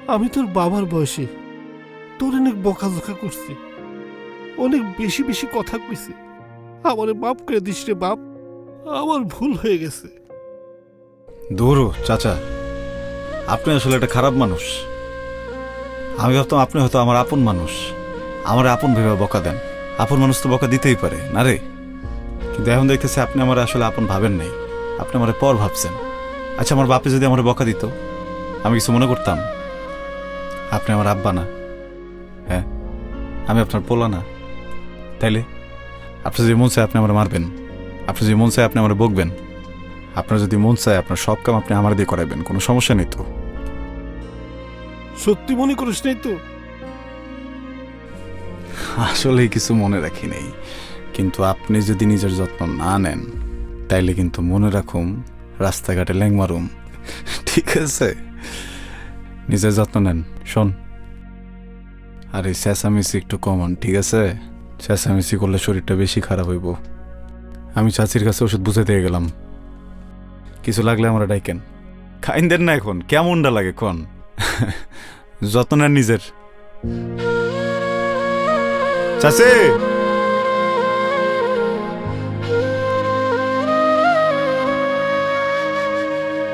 আমি তোর বাবার বয়সে তোর অনেক বকাঝকা করছি, অনেক বেশি বেশি কথা কইছি। আমারে মাফ করে দিস রে বাপ, আমার ভুল হয়ে গেছে। দূরও চাচা, আপনি আসলে একটা খারাপ মানুষ। আমি ভাবতাম আপনি হয়তো আমার আপন মানুষ, আমার আপন ভেবে বকা দেন। আপন মানুষ তো বকা দিতেই পারে না রে, কিন্তু এখন দেখতেছি আপনি আমার আসলে আপন ভাবেন নাই, আপনি আমার পর ভাবছেন। আচ্ছা, আমার বাপে যদি আমার বকা দিত, আমি কিছু মনে করতাম? আপনি আমার আব্বা না, হ্যাঁ, আমি আপনার পোলা না, তাইলে আপনি যদি মন চায় আপনি আমার মারবেন, আপনি যদি মন চায় আপনি আমার বকবেন, আপনার যদি মন চায় আপনার সব কাম আপনি আমার দিয়ে করাবেন, কোনো সমস্যা নেই তো। সত্যি মনে করিস নাই তো? আসলে কিছু মনে রাখি নেই, কিন্তু আপনি যদি নিজের যত্ন না নেন তাইলে কিন্তু মনে রাখুম রাস্তাঘাটে ল্যাং মারুম। ঠিক আছে, নিজের যত্ন নেন। শোন, আর এই চেঁচামেচি একটু কমন, ঠিক আছে? চেঁচামেচি করলে শরীরটা বেশি খারাপ হইব। আমি চাচির কাছে ওষুধ বুঝে দিয়ে গেলাম, কিছু লাগলে আমরা ডাইকেন। খাইন দেন না এখন, কেমনটা লাগে কোন? যত্ন নেন নিজের। চাচি।